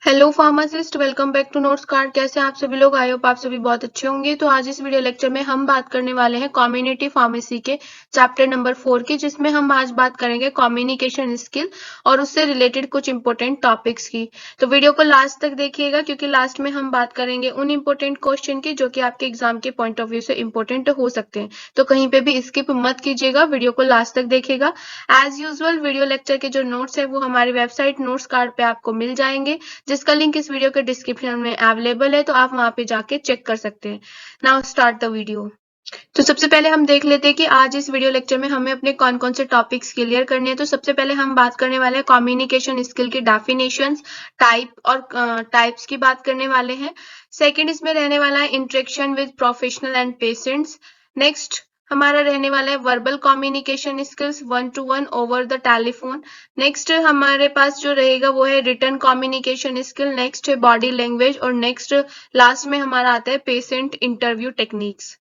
Hello pharmacist, welcome back to notes card. कैसे हैं आप सभी लोग? आई होप आप सभी बहुत अच्छे होंगे। तो आज इस वीडियो लेक्चर में हम बात करने वाले हैं कम्युनिटी फार्मेसी के चैप्टर नंबर 4 की, जिसमें हम आज बात करेंगे कम्युनिकेशन स्किल और उससे रिलेटेड कुछ इंपॉर्टेंट टॉपिक्स की। तो वीडियो को लास्ट तक देखिएगा, क्योंकि लास्ट में हम बात करेंगे उन इंपॉर्टेंट क्वेश्चन की जो कि आपके एग्जाम के पॉइंट ऑफ व्यू से इंपॉर्टेंट हो सकते हैं। तो कहीं पे भी स्किप मत कीजिएगा, वीडियो को लास्ट तक देखिएगा। एज यूजुअल वीडियो लेक्चर के जो नोट्स है वो हमारी वेबसाइट नोट्स कार्ड पे आपको मिल जाएंगे, जिसका लिंक इस वीडियो के डिस्क्रिप्शन में अवेलेबल है, तो आप वहां पे जाके चेक कर सकते हैं। Now start the video. तो सबसे पहले हम देख लेते हैं कि आज इस वीडियो लेक्चर में हमें अपने कौन कौन से टॉपिक्स क्लियर करने हैं। तो सबसे पहले हम बात करने वाले हैं कम्युनिकेशन स्किल की डेफिनेशंस, टाइप और टाइप्स की बात करने वाले हैं। सेकंड इसमें रहने वाला है interaction with professional and patients. Next हमारा रहने वाला है verbal communication skills 1-to-1 over the telephone. Next हमारे पास जो रहेगा वो है रिटन कम्युनिकेशन स्किल। नेक्स्ट है बॉडी लैंग्वेज और नेक्स्ट लास्ट में हमारा आता है पेशेंट इंटरव्यू टेक्निक्स।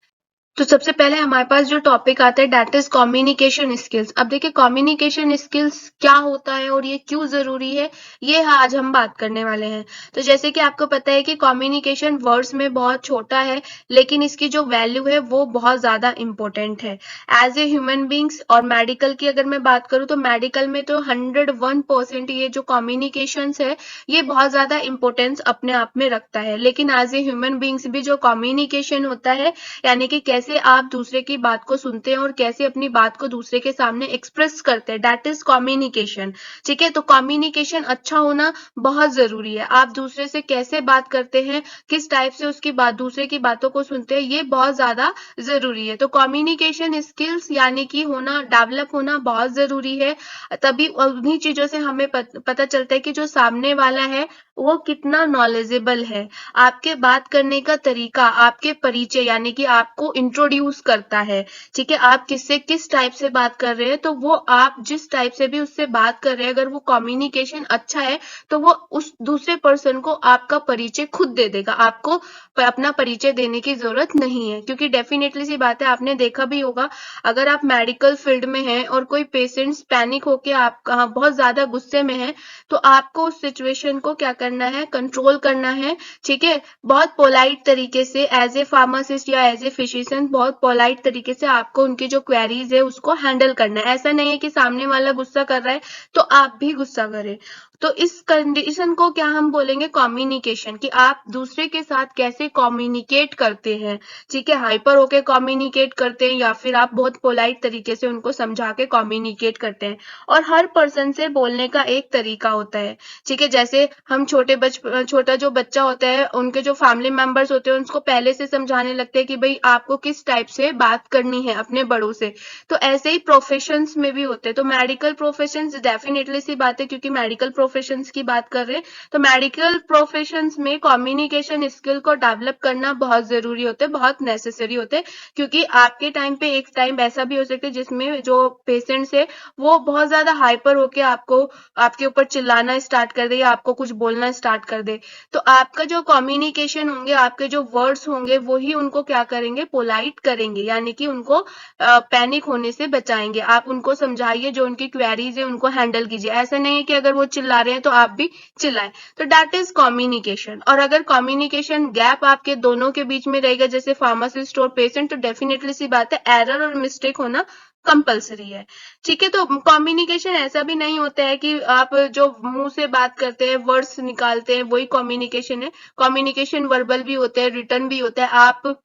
तो सबसे पहले हमारे पास जो टॉपिक आता है दैट इज कम्युनिकेशन स्किल्स। अब देखिए कम्युनिकेशन स्किल्स क्या होता है और ये क्यों जरूरी है, ये आज हम बात करने वाले हैं। तो जैसे कि आपको पता है कि कम्युनिकेशन वर्ड्स में बहुत छोटा है, लेकिन इसकी जो वैल्यू है वो बहुत ज्यादा इंपॉर्टेंट है एज ए ह्यूमन बींग्स। और मेडिकल की अगर मैं बात करूँ तो मेडिकल में तो 101% ये जो कम्युनिकेशन है ये बहुत ज्यादा इंपॉर्टेंस अपने आप में रखता है। लेकिन एज ए ह्यूमन बींग्स भी जो कम्युनिकेशन होता है, यानी कि कैसे आप दूसरे की बात को सुनते हैं और कैसे अपनी बात को दूसरे के सामने एक्सप्रेस करते हैं, दैट इज कम्युनिकेशन। ठीक है, तो कम्युनिकेशन अच्छा होना बहुत जरूरी है। आप दूसरे से कैसे बात करते हैं, किस टाइप से उसकी बात, दूसरे की बातों को सुनते हैं, ये बहुत ज्यादा जरूरी है। तो कम्युनिकेशन स्किल्स यानी कि होना, डेवलप होना बहुत जरूरी है। तभी उन्हीं चीजों से हमें पता चलता है कि जो सामने वाला है वो कितना नॉलेजेबल है। आपके बात करने का तरीका, आपके परिचय यानी कि आपको इंट्रोड्यूस करता है। ठीक है, आप किससे किस टाइप से बात कर रहे हैं, तो वो आप जिस टाइप से भी उससे बात कर रहे हैं, अगर वो कम्युनिकेशन अच्छा है तो वो उस दूसरे पर्सन को आपका परिचय खुद दे देगा। आपको अपना परिचय देने की जरूरत नहीं है, क्योंकि डेफिनेटली सी बात है, आपने देखा भी होगा, अगर आप मेडिकल फील्ड में हैं और कोई पेशेंट्स पैनिक होके आप बहुत ज्यादा गुस्से में है, तो आपको उस सिचुएशन को क्या करना है, कंट्रोल करना है। ठीक है, बहुत पोलाइट तरीके से एज ए फार्मासिस्ट या एज ए फिजिशियन बहुत पोलाइट तरीके से आपको उनकी जो क्वेरीज है उसको हैंडल करना है। ऐसा नहीं है कि सामने वाला गुस्सा कर रहा है तो आप भी गुस्सा करें। तो इस कंडीशन को क्या हम बोलेंगे, कम्युनिकेशन, कि आप दूसरे के साथ कैसे कम्युनिकेट करते हैं। ठीक है, हाइपर होके कम्युनिकेट करते हैं या फिर आप बहुत पोलाइट तरीके से उनको समझा के कम्युनिकेट करते हैं। और हर पर्सन से बोलने का एक तरीका होता है। ठीक है, जैसे हम छोटा जो बच्चा होता है, उनके जो फैमिली मेंबर्स होते हैं उनको पहले से समझाने लगते हैं कि भाई आपको किस टाइप से बात करनी है अपने बड़ों से। तो ऐसे ही प्रोफेशंस में भी होते हैं। तो मेडिकल प्रोफेशंस डेफिनेटली सी बात है, क्योंकि मेडिकल प्रोफेशंस की बात कर रहे हैं, तो मेडिकल प्रोफेशंस में कम्युनिकेशन स्किल को डेवलप करना बहुत जरूरी होता है, बहुत नेसेसरी होते हैं। क्योंकि आपके टाइम पे एक टाइम ऐसा भी हो सकता है जिसमें जो पेशेंट्स है वो बहुत ज्यादा हाइपर होके आपके ऊपर चिल्लाना स्टार्ट कर दे या आपको कुछ बोलना स्टार्ट कर दे। तो आपका जो कम्युनिकेशन होंगे, आपके जो वर्ड्स होंगे, वही उनको क्या करेंगे, पोलाइट करेंगे, यानी कि उनको पैनिक होने से बचाएंगे। आप उनको समझाइए, जो उनकी क्वेरीज है उनको हैंडल कीजिए। ऐसा नहीं है कि अगर वो चिल्ला रहे हैं तो आप भी चिल्लाएं। तो दैट इज कम्युनिकेशन। और अगर कम्युनिकेशन गैप आपके दोनों के बीच में रहेगा, जैसे फार्मासिस्ट और पेशेंट, तो डेफिनेटली सी बात है एरर और मिस्टेक होना कंपलसरी है। ठीक है, तो कम्युनिकेशन ऐसा भी नहीं होता है कि आप जो मुंह से बात करते हैं, वर्ड्स निकालते हैं, वही कम्युनिकेशन है। कम्युनिकेशन वर्बल भी होता है, रिटर्न भी होता है। आप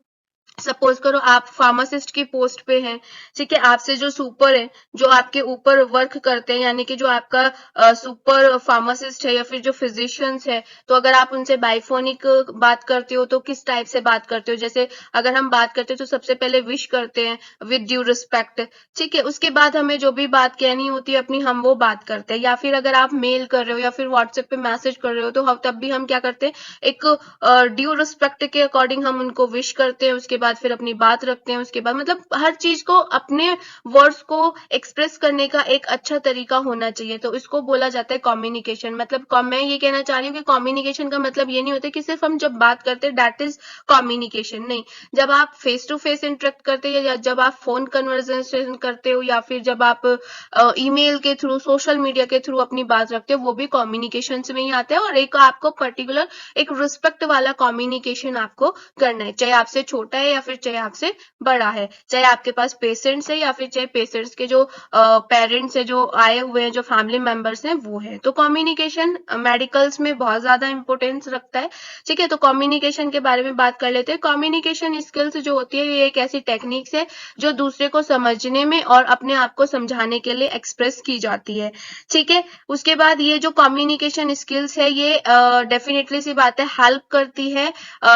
सपोज करो आप फार्मासिस्ट की पोस्ट पे हैं, ठीक है, आपसे जो सुपर है, जो आपके ऊपर वर्क करते हैं, यानी कि जो आपका सुपर फार्मासिस्ट है या फिर जो फिजिशियंस है, तो अगर आप उनसे बाइफोनिक बात करते हो तो किस टाइप से बात करते हो। जैसे अगर हम बात करते हैं तो सबसे पहले विश करते हैं विद ड्यू रिस्पेक्ट। ठीक है, उसके बाद हमें जो भी बात कहनी होती है अपनी, हम वो बात करते हैं। या फिर अगर आप मेल कर रहे हो या फिर व्हाट्सएप पे मैसेज कर रहे हो, तो तब भी हम क्या करते हैं, एक ड्यू रिस्पेक्ट के अकॉर्डिंग हम उनको विश करते हैं। उसके बाद बाद फिर अपनी बात रखते हैं, उसके बाद मतलब हर चीज को अपने वर्ड्स को एक्सप्रेस करने का एक अच्छा तरीका होना चाहिए, तो इसको बोला जाता है कम्युनिकेशन। मतलब मैं ये कहना चाह रही हूँ कि कम्युनिकेशन का मतलब ये नहीं होता कि सिर्फ हम जब बात करते हैं दैट इज कम्युनिकेशन, नहीं। जब आप फेस टू फेस इंटरेक्ट करते हैं या जब आप फोन कन्वर्सेशन करते हो या फिर जब आप ईमेल के थ्रू, सोशल मीडिया के थ्रू अपनी बात रखते हो, वो भी कम्युनिकेशन में ही आता है। और एक आपको पर्टिकुलर एक रिस्पेक्ट वाला कम्युनिकेशन आपको करना है, चाहे आपसे छोटा है या फिर चाहे आपसे बड़ा है, चाहे आपके पास पेशेंट्स है या फिर चाहे पेशेंट्स के जो पेरेंट्स है, जो आए हुए हैं, जो फैमिली मेंबर्स हैं, वो है। तो कम्युनिकेशन मेडिकल्स में बहुत ज्यादा इंपॉर्टेंस रखता है। ठीक है, तो कम्युनिकेशन के बारे में बात कर लेते हैं। कम्युनिकेशन स्किल्स जो होती है ये एक ऐसी टेक्निक्स है जो दूसरे को समझने में और अपने आप को समझाने के लिए एक्सप्रेस की जाती है। ठीक है, उसके बाद ये जो कम्युनिकेशन स्किल्स है ये डेफिनेटली सी बात है हेल्प करती है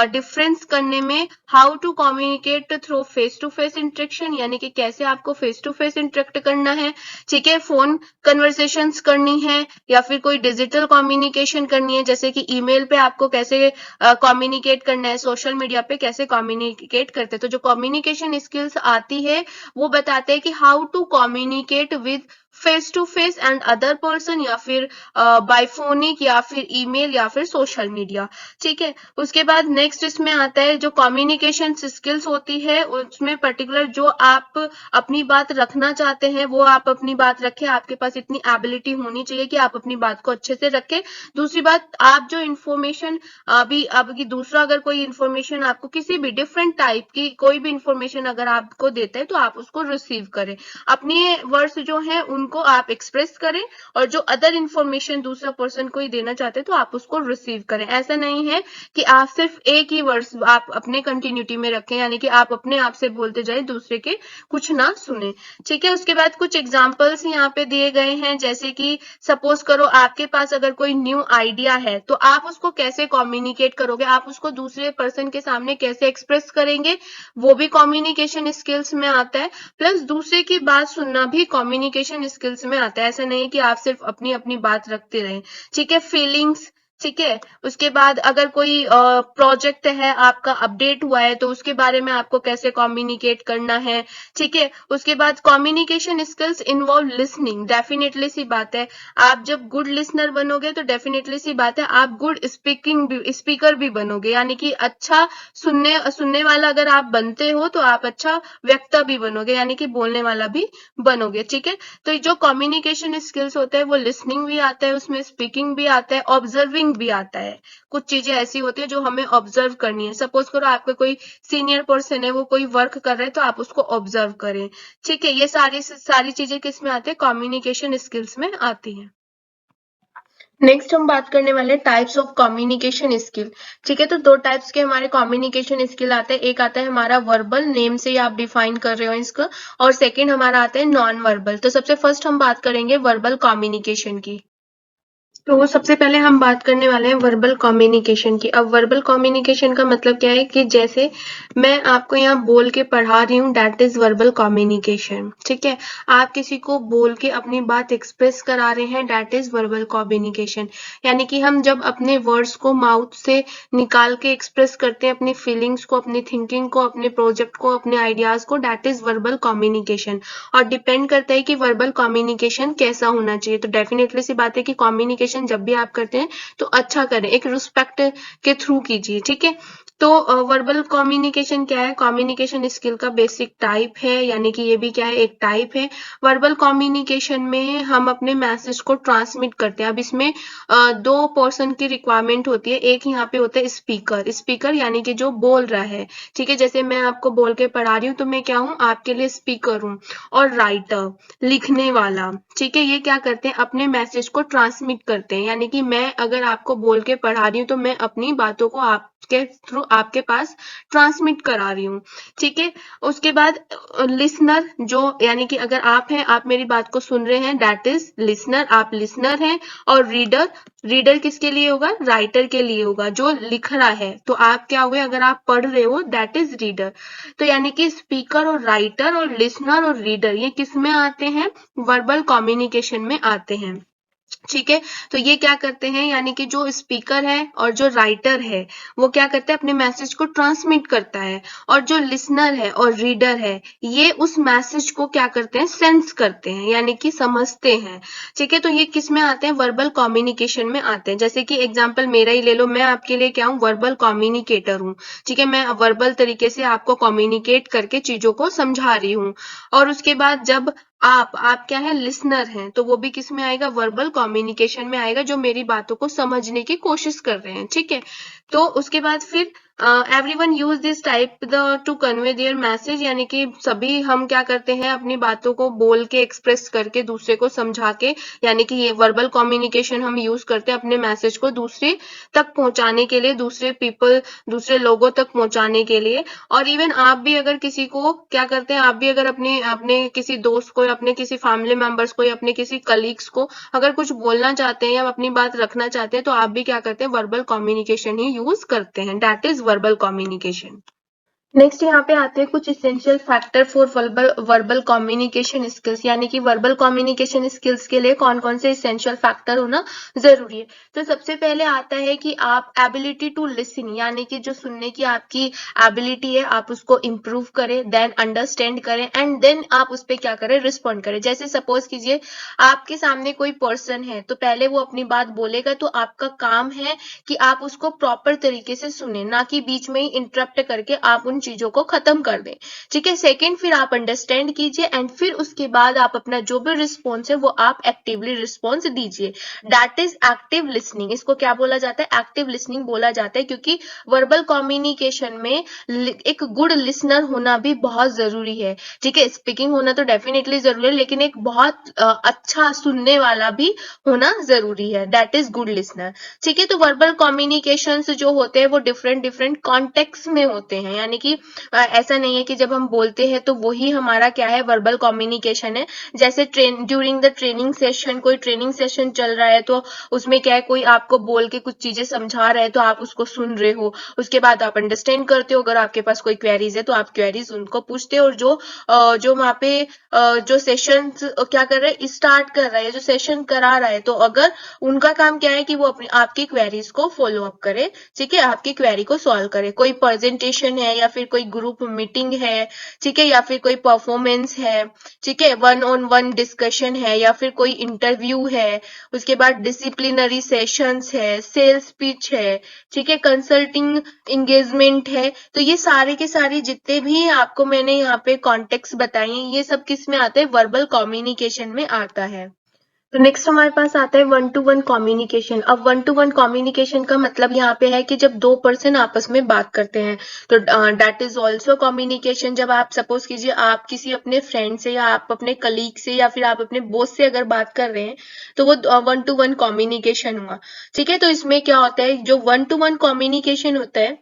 डिफरेंस करने में, how to communicate through face to face interaction, यानी कि कैसे आपको फेस टू फेस इंटरेक्ट करना है। ठीक है, फोन कन्वर्सेशंस करनी है या फिर कोई डिजिटल कम्युनिकेशन करनी है, जैसे कि ईमेल पे आपको कैसे कम्युनिकेट करना है, सोशल मीडिया पे कैसे कम्युनिकेट करते हैं। तो जो कम्युनिकेशन स्किल्स आती है वो बताते हैं कि how to communicate with face to face and other person, या फिर बाय फोनिक या फिर ईमेल या फिर सोशल मीडिया। ठीक है, उसके बाद नेक्स्ट इसमें आता है जो कम्युनिकेशन स्किल्स होती है उसमें पर्टिकुलर जो आप अपनी बात रखना चाहते हैं वो आप अपनी बात रखें, आपके पास इतनी एबिलिटी होनी चाहिए कि आप अपनी बात को अच्छे से रखें। दूसरी बात, आप जो इन्फॉर्मेशन अभी आपकी दूसरा अगर कोई इन्फॉर्मेशन आपको किसी भी डिफरेंट टाइप की कोई भी इन्फॉर्मेशन अगर आपको देता है तो आप उसको रिसीव करें, अपने वर्ड्स जो हैं उनको आप एक्सप्रेस करें, और जो अदर इन्फॉर्मेशन दूसरा पर्सन को ही देना चाहते हैं तो आप उसको रिसीव करें। ऐसा नहीं है कि आप सिर्फ एक ही वर्ड्स आप अपने कंटिन्यूटी में रखें, यानी कि आप अपने आप से बोलते जाए, दूसरे के कुछ ना सुने। ठीक है, उसके बाद कुछ एग्जांपल्स यहाँ पे दिए गए हैं, जैसे कि सपोज करो आपके पास अगर कोई न्यू आइडिया है तो आप उसको कैसे कम्युनिकेट करोगे, आप उसको दूसरे पर्सन के सामने कैसे एक्सप्रेस करेंगे, वो भी कम्युनिकेशन स्किल्स में आता है। प्लस दूसरे की बात सुनना भी कम्युनिकेशन स्किल्स में आता है, ऐसा नहीं कि आप सिर्फ अपनी अपनी बात रखते रहें। ठीक है, फीलिंग्स। ठीक है, उसके बाद अगर कोई प्रोजेक्ट है आपका अपडेट हुआ है तो उसके बारे में आपको कैसे कम्युनिकेट करना है। ठीक है, उसके बाद communication skills involve listening, definitely सी बात है आप जब गुड लिसनर बनोगे तो डेफिनेटली सी बात है आप गुड स्पीकर भी बनोगे, यानी कि अच्छा सुनने वाला अगर आप बनते हो तो आप अच्छा वक्ता भी बनोगे, यानी कि बोलने वाला भी बनोगे। ठीक है, तो जो कम्युनिकेशन स्किल्स होता है वो लिसनिंग भी आता है, उसमें स्पीकिंग भी आता है, ऑब्जर्विंग भी आता है। कुछ चीजें ऐसी होती है जो हमें ऑब्जर्व करनी है, सपोज करो आपका कोई सीनियर पर्सन है वो कोई वर्क कर रहा है तो आप उसको ऑब्जर्व करें। ठीक है, ये सारी चीजें किस में आती है, कम्युनिकेशन स्किल्स में आती है। नेक्स्ट हम बात करने वाले टाइप्स ऑफ कम्युनिकेशन स्किल। ठीक है, तो दो टाइप्स के हमारे कम्युनिकेशन स्किल आते हैं, एक आता है हमारा वर्बल, नेम से आप डिफाइन कर रहे हो इसको, और सेकंड हमारा आता है नॉन वर्बल। तो सबसे फर्स्ट हम बात करेंगे वर्बल कम्युनिकेशन की। तो सबसे पहले हम बात करने वाले हैं वर्बल कम्युनिकेशन की। अब वर्बल कम्युनिकेशन का मतलब क्या है कि जैसे मैं आपको यहाँ बोल के पढ़ा रही हूँ, दैट इज वर्बल कम्युनिकेशन। ठीक है, आप किसी को बोल के अपनी बात एक्सप्रेस करा रहे हैं, दैट इज वर्बल कम्युनिकेशन। यानी कि हम जब अपने वर्ड्स को माउथ से निकाल के एक्सप्रेस करते हैं, अपनी फीलिंग्स को, अपनी थिंकिंग को, अपने प्रोजेक्ट को, अपने आइडियाज को, दैट इज वर्बल कम्युनिकेशन। और डिपेंड करता है कि वर्बल कम्युनिकेशन कैसा होना चाहिए। तो डेफिनेटली सी बात है कि कम्युनिकेशन जब भी आप करते हैं तो अच्छा करें, एक रिस्पेक्ट के थ्रू कीजिए। ठीक है, तो वर्बल कम्युनिकेशन क्या है, कम्युनिकेशन स्किल का बेसिक टाइप है, यानी कि ये भी क्या है, एक टाइप है। वर्बल कम्युनिकेशन में हम अपने मैसेज को ट्रांसमिट करते हैं। अब इसमें दो पर्सन की रिक्वायरमेंट होती है, एक यहाँ पे होता है स्पीकर, स्पीकर यानी कि जो बोल रहा है। ठीक है, जैसे मैं आपको बोल के पढ़ा रही हूँ तो मैं क्या हूँ, आपके लिए स्पीकर हूँ। और राइटर, लिखने वाला। ठीक है, ये क्या करते हैं, अपने मैसेज को ट्रांसमिट करते हैं, यानी कि मैं अगर आपको बोल के पढ़ा रही हूँ तो मैं अपनी बातों को आपके थ्रू आपके पास ट्रांसमिट करा रही हूँ। ठीक है, उसके बाद लिसनर, जो यानी कि अगर आप हैं, आप मेरी बात को सुन रहे हैं, दैट इज लिसनर, आप लिसनर हैं। और रीडर, रीडर किसके लिए होगा, राइटर के लिए होगा, जो लिख रहा है। तो आप क्या हुए, अगर आप पढ़ रहे हो, दैट इज रीडर। तो यानी कि स्पीकर और राइटर और लिसनर और रीडर ये किस में आते हैं, वर्बल कम्युनिकेशन में आते हैं। ठीक है। तो ये क्या करते हैं, यानी कि जो स्पीकर है और जो राइटर है वो क्या करते हैं, अपने मैसेज को ट्रांसमिट करता है, और जो लिसनर है और रीडर है ये उस मैसेज को क्या करते हैं, सेंस करते हैं, यानी कि समझते हैं। ठीक है। तो ये किस में आते हैं, वर्बल कम्युनिकेशन में आते हैं। जैसे कि एग्जाम्पल मेरा ही ले लो, मैं आपके लिए क्या हूँ, वर्बल कम्युनिकेटर हूँ। ठीक है। मैं वर्बल तरीके से आपको कम्युनिकेट करके चीजों को समझा रही हूँ। और उसके बाद जब आप क्या है, लिसनर हैं, तो वो भी किस में आएगा, वर्बल कम्युनिकेशन में आएगा, जो मेरी बातों को समझने की कोशिश कर रहे हैं। ठीक है। तो उसके बाद फिर everyone use this type the two convey there message, यानी कि सभी हम क्या करते हैं, अपनी बातों को बोल के एक्सप्रेस करके दूसरे को समझा के, यानी कि ये वर्बल कम्युनिकेशन हम यूज करते हैं अपने मैसेज को दूसरे तक पहुंचाने के लिए, दूसरे पीपल, दूसरे लोगों तक पहुंचाने के लिए। और इवन आप भी अगर किसी को क्या करते हैं, आप भी अगर अपने अपने किसी दोस्त को या अपने किसी फैमिली मेंबर्स को या अपने किसी कलीग्स को अगर कुछ बोलना चाहते हैं या अपनी बात रखना चाहते हैं, तो आप भी क्या करते हैं, वर्बल कम्युनिकेशन ही यूज करते हैं। That is verbal communication. Next यहाँ पे आते हैं कुछ essential factor for verbal communication skills, यानी कि वर्बल कम्युनिकेशन स्किल्स के लिए कौन कौन से इसेंशियल फैक्टर होना जरूरी है। तो सबसे पहले आता है कि आप एबिलिटी टू लिसन, यानी कि जो सुनने की आपकी एबिलिटी है आप उसको इम्प्रूव करें, देन अंडरस्टैंड करें, एंड देन आप उस पर क्या करें, रिस्पॉन्ड करें। जैसे सपोज कीजिए आपके सामने कोई पर्सन है, तो पहले वो अपनी बात बोलेगा, तो आपका काम है कि आप उसको प्रॉपर तरीके से सुने, ना कि बीच में ही इंटरप्ट करके आप उन चीजों को खत्म कर दें। ठीक है। सेकंड, फिर आप अंडरस्टैंड कीजिए, एंड फिर उसके बाद आप अपना जो भी रिस्पॉन्स है वो आप एक्टिवली रिस्पॉन्स दीजिए। That is active listening. इसको क्या बोला जाता है, एक्टिव लिसनिंग बोला जाता है, क्योंकि वर्बल कम्युनिकेशन में एक गुड लिसनर होना भी बहुत जरूरी है। ठीक है। स्पीकिंग होना तो डेफिनेटली जरूरी है, लेकिन एक बहुत अच्छा सुनने वाला भी होना जरूरी है। That is good listener. ठीक है। तो वर्बल कम्युनिकेशन जो होते हैं वो डिफरेंट डिफरेंट कॉन्टेक्स्ट में होते हैं, यानी कि ऐसा नहीं है कि जब हम बोलते हैं तो वही हमारा क्या है, वर्बल कम्युनिकेशन है। जैसे ड्यूरिंग द ट्रेनिंग सेशन, कोई ट्रेनिंग सेशन चल रहा है तो उसमें क्या है, कोई आपको बोल के कुछ चीजें समझा रहा है तो आप उसको सुन रहे हो, उसके बाद आप अंडरस्टैंड करते हो। अगर आपके पास कोई क्वेरीज है तो आप क्वेरीज उनको पूछते हो, और जो वहाँ पे जो सेशन क्या कर रहे हैं, स्टार्ट कर रहा है, जो सेशन करा रहा है, तो अगर उनका काम क्या है कि वो अपनी आपकी क्वेरीज को फॉलो अप करे। ठीक है। आपकी क्वेरी को सॉल्व करे। कोई प्रेजेंटेशन है या फिर कोई ग्रुप मीटिंग है, ठीक है, या फिर कोई परफॉर्मेंस है, ठीक है, वन ऑन वन डिस्कशन है, या फिर कोई इंटरव्यू है, उसके बाद डिसिप्लिनरी सेशंस है, सेल्स पिच है, ठीक है, कंसल्टिंग इंगेजमेंट है। तो ये सारे के सारे जितने भी आपको मैंने यहाँ पे कॉन्टेक्स्ट बताए हैं, ये सब किस में आते हैं, वर्बल कम्युनिकेशन में आता है। तो नेक्स्ट हमारे पास आता है वन टू वन कम्युनिकेशन। अब वन टू वन कम्युनिकेशन का मतलब यहाँ पे है कि जब दो पर्सन आपस में बात करते हैं, तो दैट इज ऑल्सो कम्युनिकेशन। जब आप सपोज कीजिए आप किसी अपने फ्रेंड से या आप अपने कलीग से या फिर आप अपने बॉस से अगर बात कर रहे हैं, तो वो वन टू वन कम्युनिकेशन हुआ। ठीक है। तो इसमें क्या होता है, जो वन टू वन कम्युनिकेशन होता है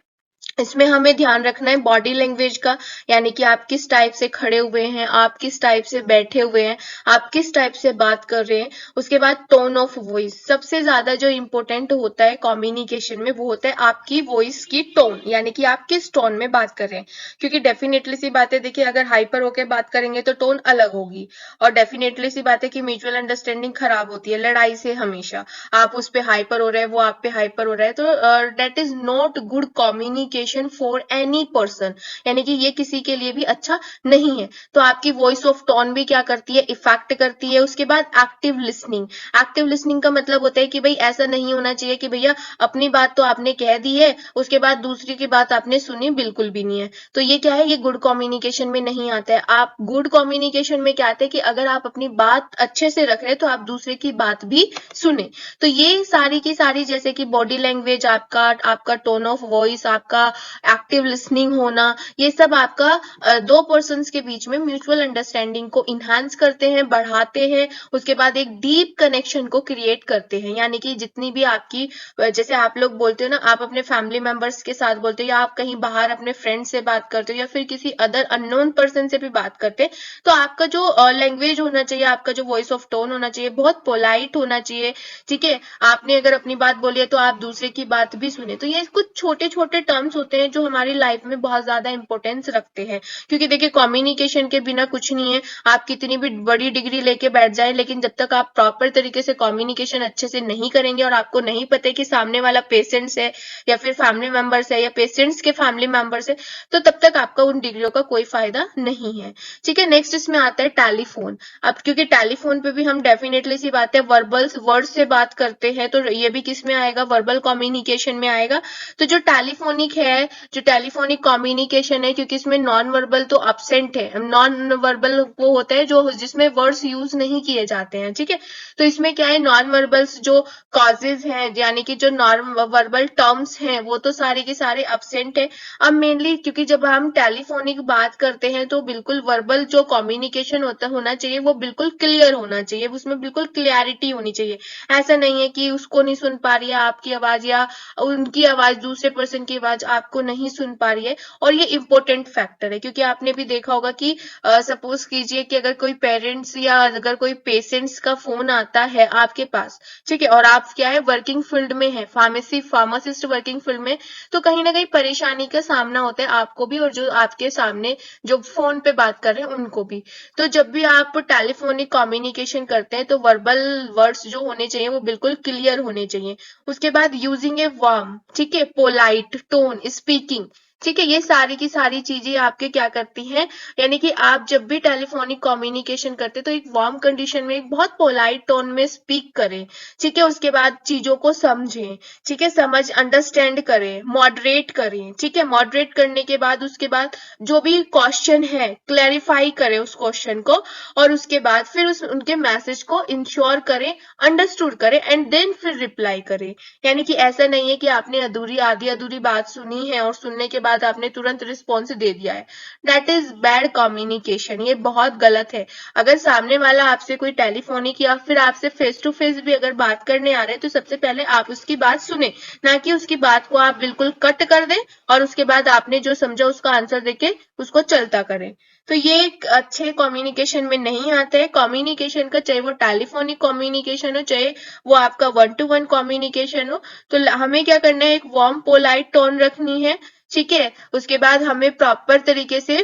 इसमें हमें ध्यान रखना है बॉडी लैंग्वेज का, यानी कि आप किस टाइप से खड़े हुए हैं, आप किस टाइप से बैठे हुए हैं, आप किस टाइप से बात कर रहे हैं। उसके बाद टोन ऑफ वॉइस, सबसे ज्यादा जो इम्पोर्टेंट होता है कम्युनिकेशन में वो होता है आपकी वॉइस की टोन, यानी कि आप किस टोन में बात कर रहे हैं। क्योंकि डेफिनेटली सी बात है, देखिए अगर हाइपर होकर बात करेंगे तो टोन अलग होगी, और डेफिनेटली सी बात है कि म्यूचुअल अंडरस्टैंडिंग खराब होती है लड़ाई से हमेशा। आप उस पर हाइपर हो रहे हैं, वो आप पे हाइपर हो रहा है, तो that is not good communication for any person, यानी कि ये किसी के लिए भी अच्छा नहीं है। तो आपकी वॉइस ऑफ टोन भी क्या करती है, इफेक्ट करती है। उसके बाद एक्टिव लिसनिंग। एक्टिव लिसनिंग का मतलब होता है कि भाई ऐसा नहीं होना चाहिए कि भैया अपनी बात तो आपने कह दी है, उसके बाद दूसरी की बात आपने सुनी बिल्कुल भी नहीं है। तो ये क्या है, ये गुड कम्युनिकेशन में नहीं आता है। आप गुड कम्युनिकेशन में क्या आता है कि अगर आप अपनी बात अच्छे से रख रहे हैं तो आप दूसरे की बात भी सुने। तो ये सारी की सारी, जैसे कि बॉडी लैंग्वेज आपका आपका टोन ऑफ वॉइस, आपका एक्टिव लिसनिंग होना, ये सब आपका दो पर्सन्स के बीच में म्यूचुअल अंडरस्टैंडिंग को इनहांस करते हैं, बढ़ाते हैं। उसके बाद एक डीप कनेक्शन को क्रिएट करते हैं, यानी कि जितनी भी आपकी जैसे आप लोग बोलते हो ना, आप अपने फैमिली मेंबर्स के साथ बोलते हो, या आप कहीं बाहर अपने फ्रेंड से बात करते हो, या फिर किसी अदर अननोन पर्सन से भी बात करते हैं, तो आपका जो लैंग्वेज होना चाहिए, आपका जो वॉइस ऑफ टोन होना चाहिए, बहुत पोलाइट होना चाहिए। ठीक है। आपने अगर अपनी बात बोली है तो आप दूसरे की बात भी सुने। तो ये कुछ छोटे छोटे टर्म्स होते हैं जो हमारी लाइफ में बहुत ज्यादा इंपॉर्टेंस रखते हैं, क्योंकि देखिए कम्युनिकेशन के बिना कुछ नहीं है। आप कितनी भी बड़ी डिग्री लेके बैठ जाए, लेकिन जब तक आप प्रॉपर तरीके से कम्युनिकेशन अच्छे से नहीं करेंगे और आपको नहीं पता है कि सामने वाला पेशेंट्स है या फिर फैमिली मेंबर्स है या पेशेंट्स के फैमिली मेंबर्स है, तो तब तक आपका उन डिग्रियों का कोई फायदा नहीं है। ठीक है, नेक्स्ट इसमें आता है टेलीफोन। अब क्योंकि टेलीफोन पे भी हम डेफिनेटली सी बात है वर्बल वर्ड से बात करते हैं, तो ये भी किस में आएगा, वर्बल कम्युनिकेशन में आएगा। तो जो टेलीफोनिक है, जो टेलीफोनिक कम्युनिकेशन है, क्योंकि इसमें नॉन वर्बल तो अब्सेंट है, नॉन वर्बल वो होता है जो जिसमें वर्ड्स यूज नहीं किए जाते हैं। ठीक है, तो इसमें क्या है, नॉन वर्बल्स जो कॉजेज हैं, यानी कि जो नॉन वर्बल टर्म्स हैं, वो तो सारे के सारे अब्सेंट है। अब मेनली क्योंकि जब हम टेलीफोनिक बात करते हैं तो बिल्कुल वर्बल जो कम्युनिकेशन होना चाहिए वो बिल्कुल क्लियर होना चाहिए, उसमें बिल्कुल क्लियरिटी होनी चाहिए। ऐसा नहीं है कि उसको नहीं सुन पा रही है आपकी आवाज या उनकी आवाज, दूसरे पर्सन की आवाज आपको नहीं सुन पा रही है। और ये इंपॉर्टेंट फैक्टर है, क्योंकि आपने भी देखा होगा कि सपोज कीजिए कि अगर कोई पेरेंट्स या अगर कोई पेशेंट्स का फोन आता है आपके पास, ठीक है, और आप क्या है वर्किंग फील्ड में है, फार्मासिस्ट वर्किंग फील्ड में, तो कहीं ना कहीं परेशानी का सामना होता है आपको भी और जो आपके सामने जो फोन पे बात कर रहे हैं उनको भी। तो जब भी आप टेलीफोनिक कम्युनिकेशन करते हैं तो वर्बल वर्ड्स जो होने चाहिए वो बिल्कुल क्लियर होने चाहिए। उसके बाद यूजिंग ए वार्म, ठीक है, पोलाइट टोन स्पीकिंग, ठीक है, ये सारी की सारी चीजें आपके क्या करती हैं, यानी कि आप जब भी टेलीफोनिक कम्युनिकेशन करते तो एक वार्म कंडीशन में एक बहुत पोलाइट टोन में स्पीक करें। ठीक है, उसके बाद चीजों को समझें, ठीक है, समझ अंडरस्टैंड करें, मॉडरेट करें। ठीक है, मॉडरेट करने के बाद उसके बाद जो भी क्वेश्चन है क्लैरिफाई करें उस क्वेश्चन को, और उसके बाद फिर उनके मैसेज को इंश्योर करें, अंडरस्टूड करें एंड देन फिर रिप्लाई करें। यानी कि ऐसा नहीं है कि आपने आधी अधूरी बात सुनी है और सुनने के बाद आपने तुरंत रिस्पॉन्स दे दिया है। दैट इज बैड कम्युनिकेशन, ये बहुत गलत है। अगर सामने वाला आपसे कोई टेलीफोनिक या फिर आपसे फेस टू फेस भी अगर बात करने आ रहे हैं तो सबसे पहले आप उसकी बात सुने, ना कि उसकी बात को आप बिल्कुल कट कर दें और उसके बाद आपने जो समझा उसका आंसर देके उसको चलता करें। तो ये एक अच्छे कम्युनिकेशन में नहीं आता है। कम्युनिकेशन का चाहे वो टेलीफोनिक कम्युनिकेशन हो चाहे वो आपका 1-to-1 कम्युनिकेशन हो, तो हमें क्या करना है, एक वार्म पोलाइट टोन रखनी है। ठीक है, उसके बाद हमें प्रॉपर तरीके से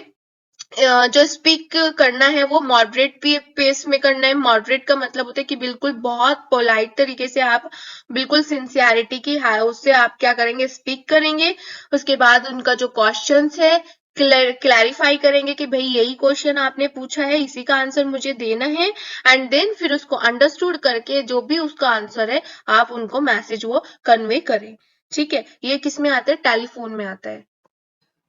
जो स्पीक करना है वो मॉडरेट पेस में करना है। मॉडरेट का मतलब होता है कि बिल्कुल बहुत पोलाइट तरीके से आप बिल्कुल सिंसियरिटी की है उससे आप क्या करेंगे, स्पीक करेंगे। उसके बाद उनका जो क्वेश्चंस है क्लैरिफाई करेंगे कि भाई यही क्वेश्चन आपने पूछा है, इसी का आंसर मुझे देना है, एंड देन फिर उसको अंडरस्टूड करके जो भी उसका आंसर है आप उनको मैसेज वो कन्वे करें। ठीक है, ये किस में आता है, टेलीफोन में आता है।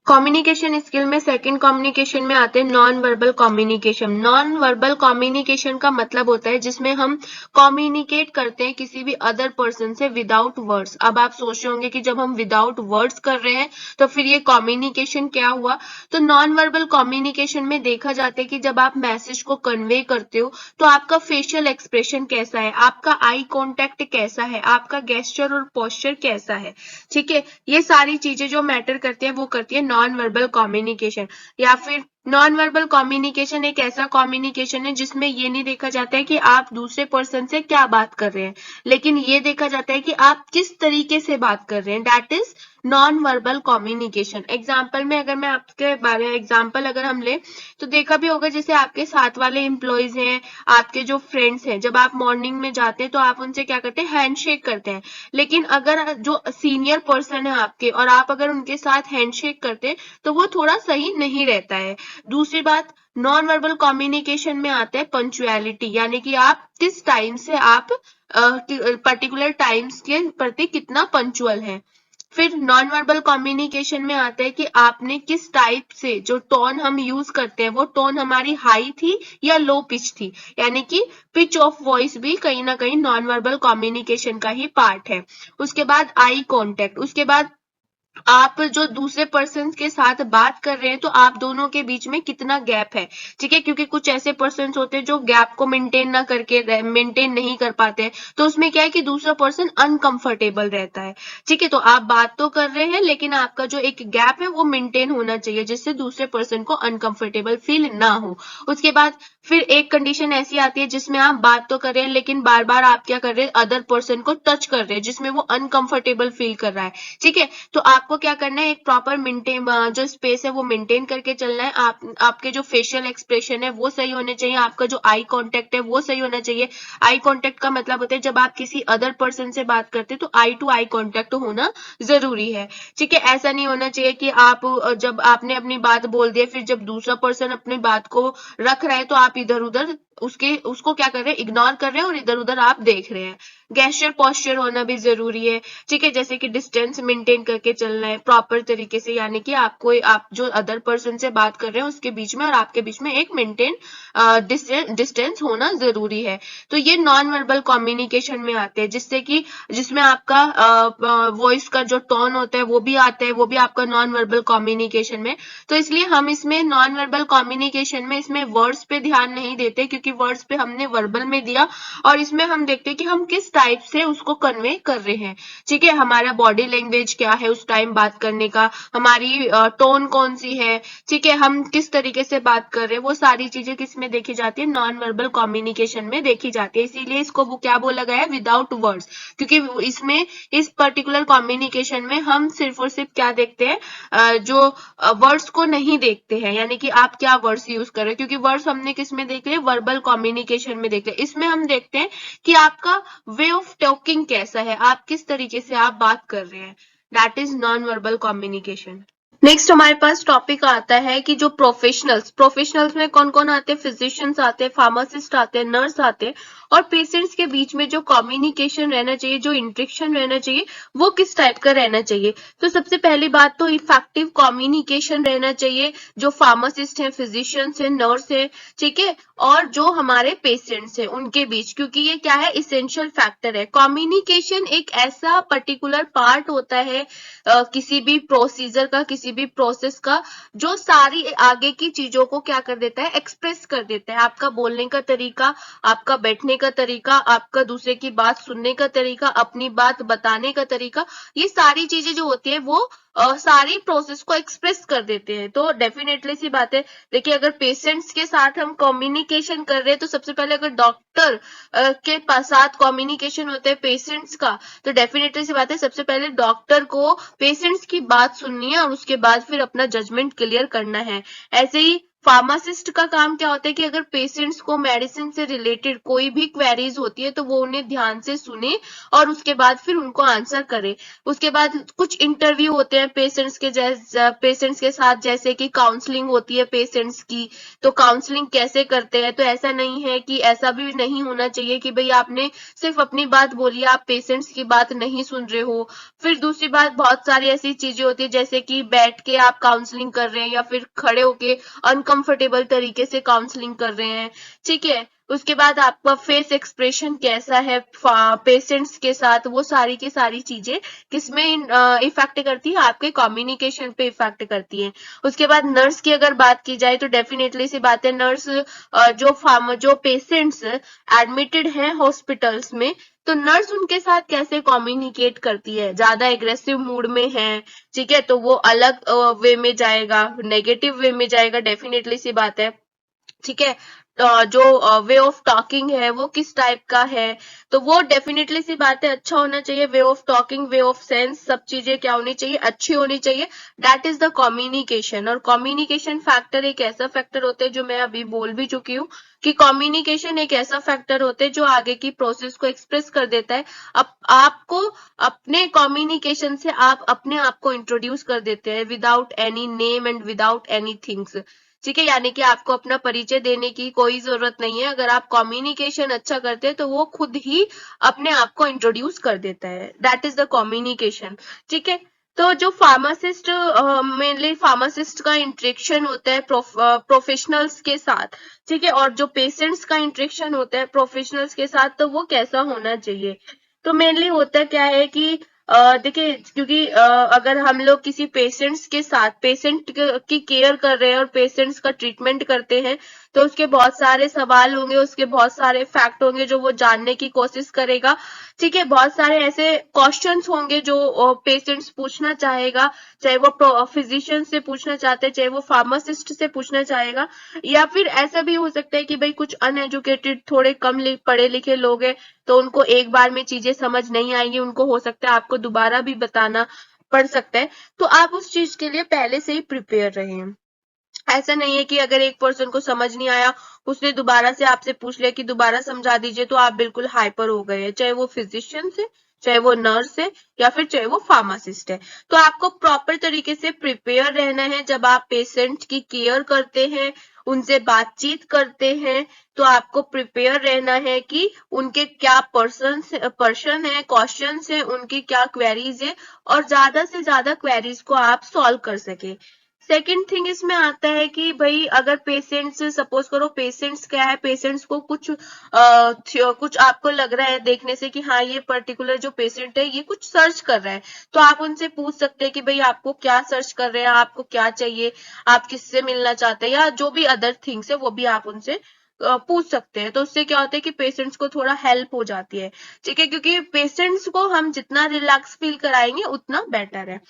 कम्युनिकेशन स्किल में सेकंड कम्युनिकेशन में आते हैं non verbal communication. Non verbal communication का मतलब होता है जिसमें हम कम्युनिकेट करते हैं किसी भी अदर पर्सन से विदाउट वर्ड्स। अब आप सोच रहे होंगे कि जब हम विदाउट वर्ड्स कर रहे हैं तो फिर ये कम्युनिकेशन क्या हुआ। तो नॉन वर्बल कम्युनिकेशन में देखा जाता है कि जब आप मैसेज को कन्वे करते हो तो आपका फेशियल एक्सप्रेशन कैसा है, आपका आई कॉन्टेक्ट कैसा है, आपका गेस्चर और पोस्चर कैसा है। ठीक है, ये सारी चीजें जो मैटर करती है वो करती है नॉन वर्बल कम्युनिकेशन। या फिर नॉन वर्बल कम्युनिकेशन एक ऐसा कम्युनिकेशन है जिसमें ये नहीं देखा जाता है कि आप दूसरे पर्सन से क्या बात कर रहे हैं, लेकिन ये देखा जाता है कि आप किस तरीके से बात कर रहे हैं। That is non verbal communication. Example में अगर मैं आपके बारे में एग्जाम्पल अगर हम ले तो देखा भी होगा, जैसे आपके साथ वाले एम्प्लॉयज हैं, आपके जो फ्रेंड्स हैं, जब आप मॉर्निंग में जाते हैं तो आप उनसे क्या करते हैं, हैंडशेक करते हैं। लेकिन अगर जो सीनियर पर्सन है आपके और आप अगर उनके साथ हैंडशेक करते हैं तो वो थोड़ा सही नहीं रहता है। दूसरी बात, नॉन वर्बल कम्युनिकेशन में आता है पंक्चुअलिटी, यानी कि आप किस टाइम से आप पर्टिकुलर टाइम्स के प्रति कितना पंक्चुअल है। फिर नॉन वर्बल कम्युनिकेशन में आता है कि आपने किस टाइप से, जो टोन हम यूज करते हैं वो टोन हमारी हाई थी या लो पिच थी, यानी कि पिच ऑफ वॉइस भी कहीं ना कहीं नॉन वर्बल कम्युनिकेशन का ही पार्ट है। उसके बाद आई कॉन्टेक्ट, उसके बाद आप जो दूसरे पर्सन के साथ बात कर रहे हैं तो आप दोनों के बीच में कितना गैप है। ठीक है, क्योंकि कुछ ऐसे पर्सन होते हैं जो गैप को मेंटेन नहीं कर पाते हैं, तो उसमें क्या है कि दूसरा पर्सन अनकंफर्टेबल रहता है। ठीक है, तो आप बात तो कर रहे हैं लेकिन आपका जो एक गैप है वो मेंटेन होना चाहिए जिससे दूसरे पर्सन को अनकंफर्टेबल फील ना हो। उसके बाद फिर एक कंडीशन ऐसी आती है जिसमें आप बात तो कर रहे हैं लेकिन बार बार आप क्या कर रहे हैं, अदर पर्सन को टच कर रहे हैं जिसमें वो अनकंफर्टेबल फील कर रहा है। ठीक है, तो आप आपको क्या करना है, एक प्रॉपर मेंटेन जो स्पेस है वो मेंटेन करके चलना है। आपके जो फेशियल एक्सप्रेशन है वो सही होने चाहिए, आपका जो आई कांटेक्ट है वो सही होना चाहिए। आई कांटेक्ट का मतलब होता है जब आप किसी अदर पर्सन से बात करते हैं तो आई टू आई कांटेक्ट होना जरूरी है, ठीक है। ऐसा नहीं होना चाहिए कि आप जब आपने अपनी बात बोल दिया, फिर जब दूसरा पर्सन अपनी बात को रख रहा है तो आप इधर उधर उसको क्या कर रहे हैं, इग्नोर कर रहे हैं और इधर उधर आप देख रहे हैं। गेस्चर पोस्चर होना भी जरूरी है, ठीक है, जैसे कि डिस्टेंस मेंटेन करके चलना है प्रॉपर तरीके से, यानी कि आप जो अदर पर्सन से बात कर रहे हैं उसके बीच में और आपके बीच में एक मेंटेन डिस्टेंस होना जरूरी है। तो ये नॉन वर्बल कम्युनिकेशन में आते हैं, जिसमें आपका वॉइस का जो टोन होता है वो भी आता है, वो भी आपका नॉन वर्बल कम्युनिकेशन में। तो इसलिए हम इसमें नॉन वर्बल कम्युनिकेशन में इसमें वर्ड्स पे ध्यान नहीं देते, क्योंकि वर्ड्स पे हमने वर्बल में दिया, और इसमें हम देखते हैं कि हम किस टाइप से उसको कन्वे कर रहे हैं, ठीक है। हमारा बॉडी लैंग्वेज क्या है उस टाइम बात करने का, हमारी टोन कौन सी है, ठीक है, हम किस तरीके से बात कर रहे हैं, वो सारी चीजें किसमें देखी जाती है, नॉन वर्बल कम्युनिकेशन में देखी जाती है। इसीलिए इसको वो क्या बोला गया है, विदाउट वर्ड्स, क्योंकि इसमें इस पर्टिकुलर कम्युनिकेशन में हम सिर्फ और सिर्फ क्या देखते हैं, जो वर्ड्स को नहीं देखते हैं, यानी कि आप क्या वर्ड्स यूज कर रहे हैं, क्योंकि वर्ड्स हमने किस में देख लिए, वर्बल कम्युनिकेशन में देख लिया। इसमें हम देखते हैं कि आपका वे ऑफ टॉकिंग कैसा है, आप किस तरीके से आप बात कर रहे हैं, that is non verbal communication. Next हमारे पास टॉपिक आता है कि जो प्रोफेशनल्स में कौन कौन आते हैं, फिजिशियंस आते हैं, फार्मासिस्ट आते हैं, नर्स आते हैं, और पेशेंट्स के बीच में जो कम्युनिकेशन रहना चाहिए, जो इंटरेक्शन रहना चाहिए, वो किस टाइप का रहना चाहिए। तो सबसे पहली बात तो इफेक्टिव कम्युनिकेशन रहना चाहिए, जो फार्मासिस्ट हैं, फिजिशियंस हैं, नर्स है, ठीक है, और जो हमारे पेशेंट्स हैं उनके बीच, क्योंकि ये क्या है, इसेंशियल फैक्टर है। कम्युनिकेशन एक ऐसा पर्टिकुलर पार्ट होता है किसी भी प्रोसीजर का, किसी भी प्रोसेस का, जो सारी आगे की चीजों को क्या कर देता है, एक्सप्रेस कर देता है। आपका बोलने का तरीका, आपका बैठने का तरीका, आपका दूसरे की बात सुनने का तरीका, अपनी बात बताने का तरीका, ये सारी चीजें जो होती है वो सारी प्रोसेस को एक्सप्रेस कर देते हैं। तो डेफिनेटली सी बात है, देखिए अगर पेशेंट्स के साथ हम कम्युनिकेशन कर रहे हैं तो सबसे पहले अगर डॉक्टर के साथ कम्युनिकेशन होता है पेशेंट्स का, तो डेफिनेटली सी बात है सबसे पहले डॉक्टर को पेशेंट्स की बात सुननी है और उसके बाद फिर अपना जजमेंट क्लियर करना है। ऐसे ही फार्मासिस्ट का काम क्या होता है कि अगर पेशेंट्स को मेडिसिन से रिलेटेड कोई भी क्वेरीज होती है तो वो उन्हें ध्यान से सुने और उसके बाद फिर उनको आंसर करे। उसके बाद कुछ इंटरव्यू होते हैं पेशेंट्स के साथ, जैसे कि काउंसलिंग होती है पेशेंट्स की, तो काउंसलिंग कैसे करते हैं, तो ऐसा नहीं है कि ऐसा भी नहीं होना चाहिए कि भाई आपने सिर्फ अपनी बात बोली, आप पेशेंट्स की बात नहीं सुन रहे हो। फिर दूसरी बात, बहुत सारी ऐसी चीजें होती है जैसे कि बैठ के आप काउंसलिंग कर रहे हैं या फिर खड़े होके अनकंफर्टेबल तरीके से काउंसलिंग कर रहे हैं, ठीक है। उसके बाद आपका फेस एक्सप्रेशन कैसा है पेशेंट्स के साथ, वो सारी की सारी चीजें किसमें इफेक्ट करती है, आपके कम्युनिकेशन पे इफेक्ट करती है। उसके बाद नर्स की अगर बात की जाए तो डेफिनेटली सी बात है, नर्स जो पेशेंट्स एडमिटेड हैं हॉस्पिटल्स में, तो नर्स उनके साथ कैसे कम्युनिकेट करती है, ज्यादा एग्रेसिव मूड में है, ठीक है, तो वो अलग वे में जाएगा, नेगेटिव वे में जाएगा, डेफिनेटली सी बात है, ठीक है। जो वे ऑफ टॉकिंग है वो किस टाइप का है, तो वो डेफिनेटली सी बात है अच्छा होना चाहिए। Way of talking, way of sense, सब चीजें क्या होनी चाहिए, अच्छी होनी चाहिए। That is the communication. और कम्युनिकेशन फैक्टर एक ऐसा फैक्टर होता है, जो मैं अभी बोल भी चुकी हूँ कि कम्युनिकेशन एक ऐसा फैक्टर होता है जो आगे की प्रोसेस को एक्सप्रेस कर देता है। अब आपको अपने कम्युनिकेशन से आप अपने आप को इंट्रोड्यूस कर देते हैं without any name and without any things, ठीक है, यानी कि आपको अपना परिचय देने की कोई जरूरत नहीं है। अगर आप कम्युनिकेशन अच्छा करते हैं तो वो खुद ही अपने आप को इंट्रोड्यूस कर देता है, दैट इज द कम्युनिकेशन, ठीक है। तो जो फार्मासिस्ट, मेनली फार्मासिस्ट का इंटरेक्शन होता है प्रोफेशनल्स के साथ, ठीक है, और जो पेशेंट्स का इंटरेक्शन होता है प्रोफेशनल्स के साथ, तो वो कैसा होना चाहिए। तो मेनली होता क्या है कि देखिए, क्योंकि अगर हम लोग किसी पेशेंट्स के साथ पेशेंट की केयर कर रहे हैं और पेशेंट्स का ट्रीटमेंट करते हैं, तो उसके बहुत सारे सवाल होंगे, उसके बहुत सारे फैक्ट होंगे जो वो जानने की कोशिश करेगा, ठीक है। बहुत सारे ऐसे क्वेश्चंस होंगे जो पेशेंट्स पूछना चाहेगा, चाहे वो फिजिशियन से पूछना चाहते हैं, चाहे वो फार्मासिस्ट से पूछना चाहेगा, या फिर ऐसा भी हो सकता है कि भाई कुछ अनएजुकेटेड, थोड़े कम पढ़े लिखे लोग हैं, तो उनको एक बार में चीजें समझ नहीं आएंगी, उनको हो सकता है आपको दोबारा भी बताना पड़ सकता है, तो आप उस चीज के लिए पहले से ही प्रिपेयर रहें। ऐसा नहीं है कि अगर एक पर्सन को समझ नहीं आया, उसने दोबारा से आपसे पूछ लिया कि दोबारा समझा दीजिए, तो आप बिल्कुल हाइपर हो गए हैं, चाहे वो फिजिशियन है, चाहे वो नर्स है, या फिर चाहे वो फार्मासिस्ट है। तो आपको प्रॉपर तरीके से प्रिपेयर रहना है। जब आप पेशेंट की केयर करते हैं, उनसे बातचीत करते हैं, तो आपको प्रिपेयर रहना है कि उनके क्या पर्सन है, क्वेश्चंस है, उनकी क्या क्वेरीज है, और ज्यादा से ज्यादा क्वेरीज को आप सॉल्व कर सके। सेकेंड थिंग इसमें आता है कि भाई अगर पेशेंट्स, सपोज करो पेशेंट्स क्या है, पेशेंट्स को कुछ आपको लग रहा है देखने से कि हाँ ये पर्टिकुलर जो पेशेंट है ये कुछ सर्च कर रहा है, तो आप उनसे पूछ सकते हैं कि भाई आपको क्या सर्च कर रहे हैं, आपको क्या चाहिए, आप किससे मिलना चाहते हैं, या जो भी अदर थिंग्स है वो भी आप उनसे पूछ सकते हैं। तो उससे क्या होता है कि पेशेंट्स को थोड़ा हेल्प हो जाती है, ठीक है, क्योंकि पेशेंट्स को हम जितना रिलैक्स फील कराएंगे उतना बेटर है।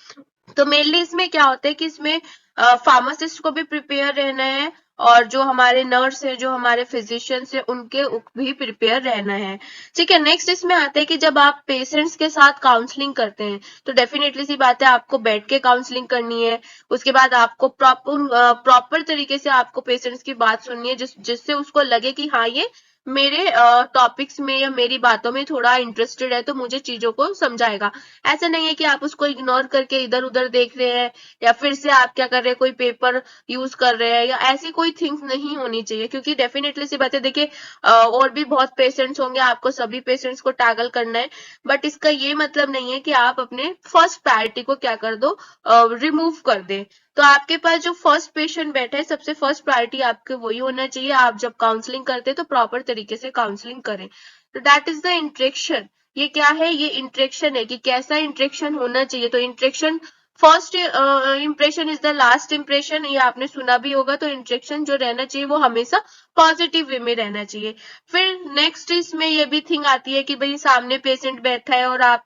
तो मेनली इसमें क्या होता है कि इसमें फार्मासिस्ट को भी प्रिपेयर रहना है, और जो हमारे नर्स है, जो हमारे फिजिशियंस है, उनके भी प्रिपेयर रहना है, ठीक है। नेक्स्ट इसमें आता है कि जब आप पेशेंट्स के साथ काउंसलिंग करते हैं, तो डेफिनेटली सी बात है आपको बैठ के काउंसलिंग करनी है। उसके बाद आपको प्रॉपर तरीके से आपको पेशेंट्स की बात सुननी है, जिससे उसको लगे कि हाँ ये मेरे टॉपिक्स में या मेरी बातों में थोड़ा इंटरेस्टेड है, तो मुझे चीजों को समझाएगा। ऐसा नहीं है कि आप उसको इग्नोर करके इधर उधर देख रहे हैं, या फिर से आप क्या कर रहे हैं, कोई पेपर यूज कर रहे हैं, या ऐसी कोई थिंग्स नहीं होनी चाहिए, क्योंकि डेफिनेटली सी बात है, देखिए और भी बहुत पेशेंट्स होंगे, आपको सभी पेशेंट्स को टैकल करना है, बट इसका ये मतलब नहीं है कि आप अपने फर्स्ट प्रायोरिटी को क्या कर दो, रिमूव कर दे। तो आपके पास जो फर्स्ट पेशेंट बैठा है, सबसे फर्स्ट प्रायोरिटी आपके वही होना चाहिए। आप जब काउंसलिंग करते हैं तो प्रॉपर तरीके से काउंसलिंग करें। तो दैट इज द इंट्रेक्शन। ये क्या है, ये इंट्रेक्शन है कि कैसा इंट्रेक्शन होना चाहिए। तो interaction, first impression is the last impression, ये आपने सुना भी होगा। तो इंट्रेक्शन जो रहना चाहिए वो हमेशा पॉजिटिव वे में रहना चाहिए। फिर नेक्स्ट इसमें ये भी थिंग आती है कि भाई सामने पेशेंट बैठा है और आप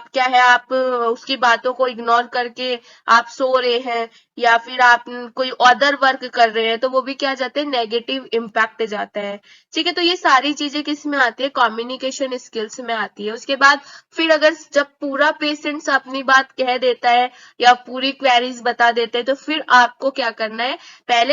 क्या है, आप उसकी बातों को इग्नोर करके आप सो रहे हैं, या फिर आप कोई अदर वर्क कर रहे हैं, तो वो भी क्या जाते हैं, नेगेटिव इम्पैक्ट जाता है, ठीक है। तो ये सारी चीजें किस में आती है, कम्युनिकेशन स्किल्स में आती है। उसके बाद फिर अगर जब पूरा पेशेंट्स अपनी बात कह देता है या पूरी क्वेरीज बता देते हैं, तो फिर आपको क्या करना है,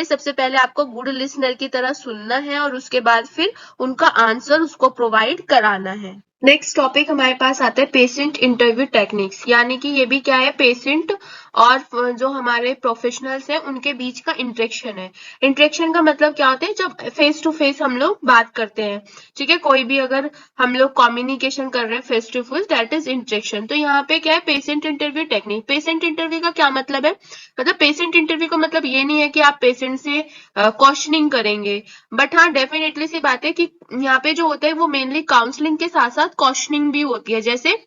सबसे पहले आपको गुड लिसनर की तरह सुनना है, और उसके बाद फिर उनका आंसर उसको प्रोवाइड कराना है। नेक्स्ट टॉपिक हमारे पास आता है पेशेंट इंटरव्यू टेक्निक्स, यानी कि ये भी क्या है, पेशेंट और जो हमारे प्रोफेशनल्स हैं उनके बीच का इंटरेक्शन है। इंटरेक्शन का मतलब क्या होता है, जब फेस टू फेस हम लोग बात करते हैं, ठीक है, कोई भी अगर हम लोग कम्युनिकेशन कर रहे हैं face to face, that is interaction. तो यहाँ पे क्या है, patient interview technique. Patient interview का क्या मतलब है, मतलब पेशेंट इंटरव्यू का मतलब ये नहीं है कि आप पेशेंट से क्वेश्चनिंग करेंगे, बट हाँ डेफिनेटली सी बात है कि यहाँ पे जो होता है वो मेनली काउंसलिंग के साथ साथ क्वेश्चनिंग भी होती है। जैसे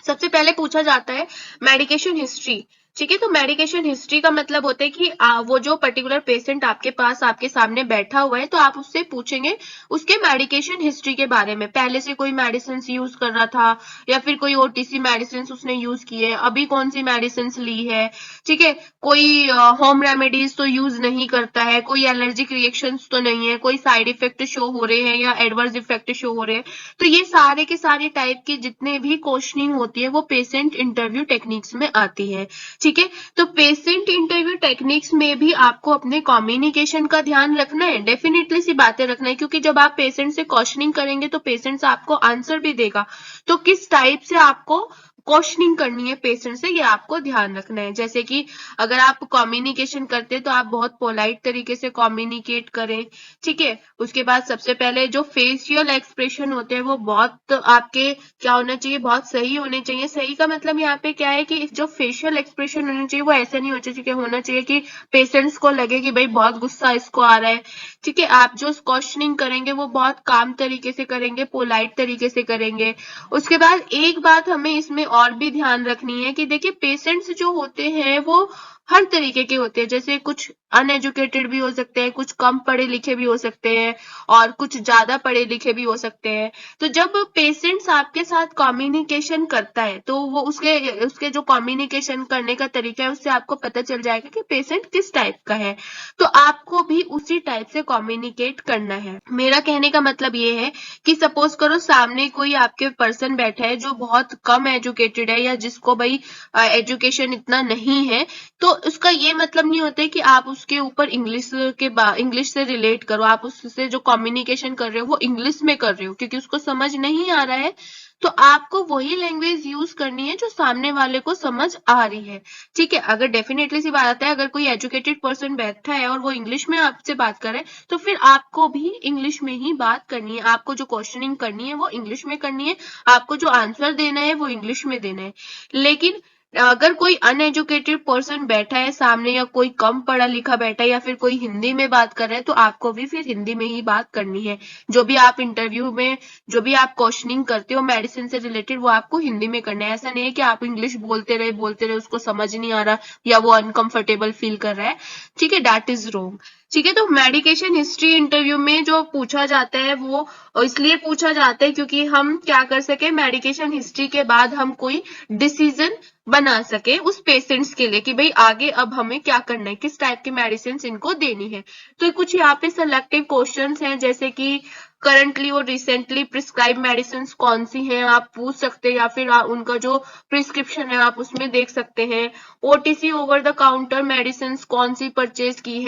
सबसे पहले पूछा जाता है मेडिकेशन हिस्ट्री, ठीक है। तो मेडिकेशन हिस्ट्री का मतलब होता है कि वो जो पर्टिकुलर पेशेंट आपके पास आपके सामने बैठा हुआ है, तो आप उससे पूछेंगे उसके मेडिकेशन हिस्ट्री के बारे में, पहले से कोई मेडिसिन यूज कर रहा था, या फिर कोई ओटीसी मेडिसिन उसने यूज की है, अभी कौन सी मेडिसिन ली है, ठीक है, कोई होम रेमेडीज तो यूज नहीं करता है, कोई एलर्जिक रिएक्शंस तो नहीं है, कोई साइड इफेक्ट शो हो रहे हैं या एडवर्स इफेक्ट शो हो रहे हैं। तो ये सारे के सारे टाइप के जितने भी क्वेश्चनिंग होती है वो पेशेंट इंटरव्यू टेक्निक्स में आती है, ठीक है। तो पेशेंट इंटरव्यू टेक्निक्स में भी आपको अपने कम्युनिकेशन का ध्यान रखना है, डेफिनेटली सी बातें रखना है, क्योंकि जब आप पेशेंट से क्वेश्चनिंग करेंगे तो पेशेंट आपको आंसर भी देगा, तो किस टाइप से आपको क्वेश्चनिंग करनी है पेशेंट से, ये आपको ध्यान रखना है। जैसे कि अगर आप कम्युनिकेशन करते हैं तो आप बहुत पोलाइट तरीके से कम्युनिकेट करें, ठीक है। उसके बाद सबसे पहले जो फेशियल एक्सप्रेशन होते हैं वो बहुत आपके क्या होना चाहिए, बहुत सही होने चाहिए। सही का मतलब यहाँ पे क्या है कि जो फेशियल एक्सप्रेशन होना चाहिए वो ऐसा नहीं होना चाहिए कि पेशेंट्स को लगे कि भाई बहुत गुस्सा इसको आ रहा है, ठीक है। आप जो क्वेश्चनिंग करेंगे वो बहुत काम तरीके से करेंगे, पोलाइट तरीके से करेंगे। उसके बाद एक बात हमें इसमें और भी ध्यान रखनी है कि देखिए पेशेंट्स जो होते हैं वो हर तरीके के होते हैं। जैसे कुछ अनएजुकेटेड भी हो सकते हैं, कुछ कम पढ़े लिखे भी हो सकते हैं और कुछ ज्यादा पढ़े लिखे भी हो सकते हैं। तो जब पेशेंट्स आपके साथ कम्युनिकेशन करता है तो वो उसके उसके जो कम्युनिकेशन करने का तरीका है उससे आपको पता चल जाएगा कि पेशेंट किस टाइप का है। तो आपको भी उसी टाइप से कम्युनिकेट करना है। मेरा कहने का मतलब ये है कि सपोज करो सामने कोई आपके पर्सन बैठा है जो बहुत कम एजुकेटेड है या जिसको भाई एजुकेशन इतना नहीं है, तो उसका ये मतलब नहीं होता है कि आप उसके ऊपर इंग्लिश से रिलेट करो, आप उससे जो कम्युनिकेशन कर रहे हो वो इंग्लिश में कर रहे हो क्योंकि उसको समझ नहीं आ रहा है। तो आपको वही लैंग्वेज यूज करनी है जो सामने वाले को समझ आ रही है। ठीक है, अगर डेफिनेटली सी बात है, अगर कोई एजुकेटेड पर्सन बैठा है और वो इंग्लिश में आपसे बात कर रहे हैं तो फिर आपको भी इंग्लिश में ही बात करनी है। आपको जो क्वेश्चनिंग करनी है वो इंग्लिश में करनी है, आपको जो आंसर देना है वो इंग्लिश में देना है। लेकिन अगर कोई अनएजुकेटेड पर्सन बैठा है सामने या कोई कम पढ़ा लिखा बैठा है या फिर कोई हिंदी में बात कर रहा है तो आपको भी फिर हिंदी में ही बात करनी है। जो भी आप इंटरव्यू में जो भी आप क्वेश्चनिंग करते हो मेडिसिन से रिलेटेड वो आपको हिंदी में करना है। ऐसा नहीं है कि आप इंग्लिश बोलते रहे उसको समझ नहीं आ रहा या वो अनकंफर्टेबल फील कर रहा है। ठीक है, दैट इज रॉन्ग। ठीक है, तो मेडिकेशन हिस्ट्री इंटरव्यू में जो पूछा जाता है वो इसलिए पूछा जाता है क्योंकि हम क्या कर सके, मेडिकेशन हिस्ट्री के बाद हम कोई डिसीजन बना सके उस पेशेंट्स के लिए कि भाई आगे अब हमें क्या करना है, किस टाइप की मेडिसिन इनको देनी है। तो कुछ यहाँ पे सिलेक्टिव क्वेश्चंस हैं जैसे कि करंटली और रिसेंटली प्रिस्क्राइब मेडिसिन कौन सी हैं आप पूछ सकते हैं, या फिर उनका जो प्रिस्क्रिप्शन है आप उसमें देख सकते हैं। OTC over the counter medicine कौन सी परचेज की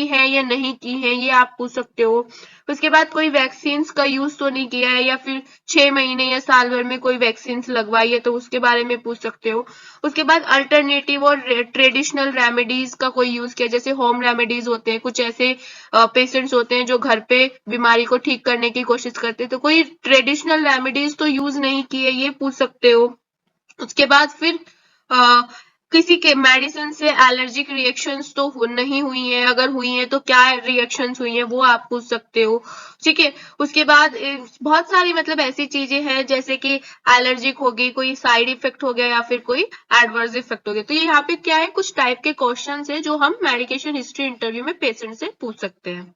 है या नहीं की है ये आप पूछ सकते हो। उसके बाद कोई वैक्सीन का यूज तो नहीं किया है या फिर 6 महीने या साल भर में कोई वैक्सीन लगवाई है तो उसके बारे में पूछ सकते हो। उसके बाद अल्टरनेटिव और ट्रेडिशनल रेमेडीज का कोई यूज किया, जैसे होम रेमेडीज होते हैं, कुछ ऐसे पेशेंट्स होते हैं जो घर पे बीमारी को ठीक करने की कोशिश करते हैं तो कोई ट्रेडिशनल रेमेडीज तो यूज नहीं किए ये पूछ सकते हो। उसके बाद फिर किसी के मेडिसिन से एलर्जिक रिएक्शंस तो नहीं हुई है, अगर हुई है तो क्या रिएक्शंस हुई है वो आप पूछ सकते हो। ठीक है, उसके बाद बहुत सारी मतलब ऐसी चीजें हैं जैसे कि एलर्जिक हो गई, कोई साइड इफेक्ट हो गया या फिर कोई एडवर्स इफेक्ट हो गया। तो ये यहाँ पे क्या है, कुछ टाइप के क्वेश्चन है जो हम मेडिकेशन हिस्ट्री इंटरव्यू में पेशेंट से पूछ सकते हैं।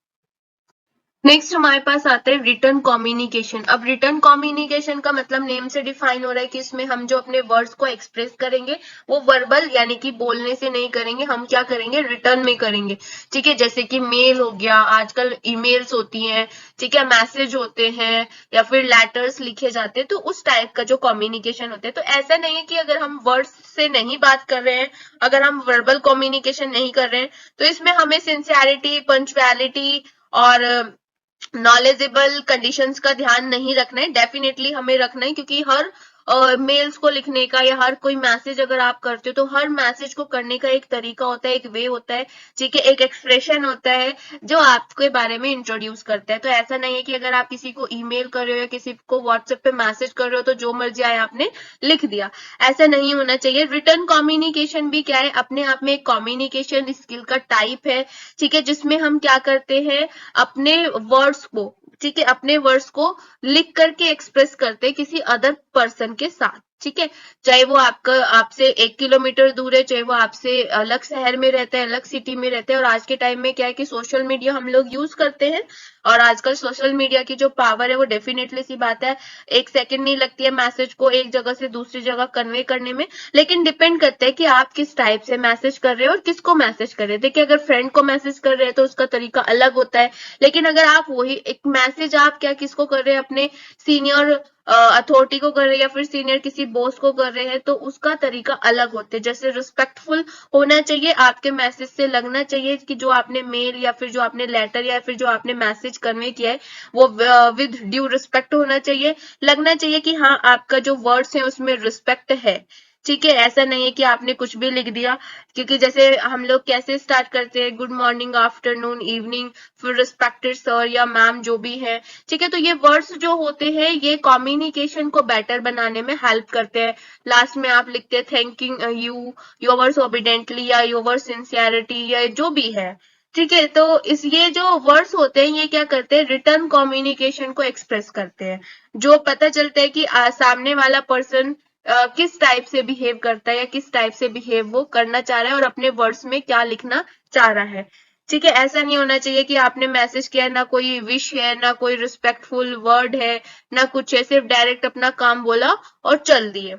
नेक्स्ट हमारे पास आता है रिटर्न कम्युनिकेशन। अब रिटर्न कम्युनिकेशन का मतलब नेम से डिफाइन हो रहा है कि इसमें हम जो अपने वर्ड्स को एक्सप्रेस करेंगे वो वर्बल यानी कि बोलने से नहीं करेंगे, हम क्या करेंगे रिटर्न में करेंगे। ठीक है, जैसे कि मेल हो गया, आजकल ईमेल्स होती हैं, ठीक है, मैसेज होते हैं या फिर लेटर्स लिखे जाते हैं, तो उस टाइप का जो कम्युनिकेशन होता है। तो ऐसा नहीं है कि अगर हम वर्ड्स से नहीं बात कर रहे हैं, अगर हम वर्बल कम्युनिकेशन नहीं कर रहे हैं तो इसमें हमें सिंसियरिटी, पंक्चुअलिटी और नॉलेजेबल कंडीशंस का ध्यान नहीं रखना है। डेफिनेटली हमें रखना है क्योंकि हर मेल्स को लिखने का या हर कोई मैसेज अगर आप करते हो तो हर मैसेज को करने का एक तरीका होता है, एक वे होता है, ठीक है, एक एक्सप्रेशन होता है जो आपके बारे में इंट्रोड्यूस करता है। तो ऐसा नहीं है कि अगर आप किसी को ईमेल कर रहे हो या किसी को व्हाट्सएप पे मैसेज कर रहे हो तो जो मर्जी आए आपने लिख दिया, ऐसा नहीं होना चाहिए। रिटर्न कम्युनिकेशन भी क्या है, अपने आप में एक कम्युनिकेशन स्किल का टाइप है, ठीक है, जिसमें हम क्या करते हैं अपने वर्ड्स को, ठीक है, अपने वर्ड्स को लिख करके एक्सप्रेस करते हैं किसी अदर पर्सन के साथ। ठीक है, चाहे वो आपसे 1 किलोमीटर दूर है, चाहे वो आपसे अलग शहर में रहता है, अलग सिटी में रहता है। और आज के टाइम में क्या है कि सोशल मीडिया हम लोग यूज करते हैं और आजकल सोशल मीडिया की जो पावर है वो डेफिनेटली सी बात है 1 सेकंड नहीं लगती है मैसेज को एक जगह से दूसरी जगह कन्वे करने में। लेकिन डिपेंड करता है कि आप किस टाइप से मैसेज कर रहे हो और किसको मैसेज कर रहे हैं। देखिए, अगर फ्रेंड को मैसेज कर रहे हैं तो उसका तरीका अलग होता है, लेकिन अगर आप वही एक मैसेज आप क्या किसको कर रहे हैं, अपने सीनियर अथॉरिटी को कर रहे हैं या फिर सीनियर किसी बॉस को कर रहे हैं, तो उसका तरीका अलग होता है। जैसे रिस्पेक्टफुल होना चाहिए, आपके मैसेज से लगना चाहिए कि जो आपने मेल या फिर जो आपने लेटर या फिर जो आपने मैसेज कन्वे किया है वो विद ड्यू रिस्पेक्ट होना चाहिए। लगना चाहिए कि हाँ आपका जो वर्ड्स है उसमें रिस्पेक्ट है। ठीक है, ऐसा नहीं है कि आपने कुछ भी लिख दिया, क्योंकि जैसे हम लोग कैसे स्टार्ट करते हैं, गुड मॉर्निंग, आफ्टरनून, इवनिंग, फिर रिस्पेक्टेड सर या मैम जो भी है। ठीक है, तो ये वर्ड्स जो होते हैं ये कम्युनिकेशन को बेटर बनाने में हेल्प करते हैं। लास्ट में आप लिखते हैं थैंकिंग यू, योवर्स ओबीडेंटली या योवर्स सिंसियरिटी या जो भी है। ठीक है, तो ये जो वर्ड्स होते हैं ये क्या करते हैं, रिटर्न कम्युनिकेशन को एक्सप्रेस करते हैं, जो पता चलता है कि सामने वाला पर्सन किस टाइप से बिहेव करता है या किस टाइप से बिहेव वो करना चाह रहा है और अपने वर्ड्स में क्या लिखना चाह रहा है। ठीक है, ऐसा नहीं होना चाहिए कि आपने मैसेज किया, ना कोई विश है, ना कोई रिस्पेक्टफुल वर्ड है, ना कुछ है, सिर्फ डायरेक्ट अपना काम बोला और चल दिए,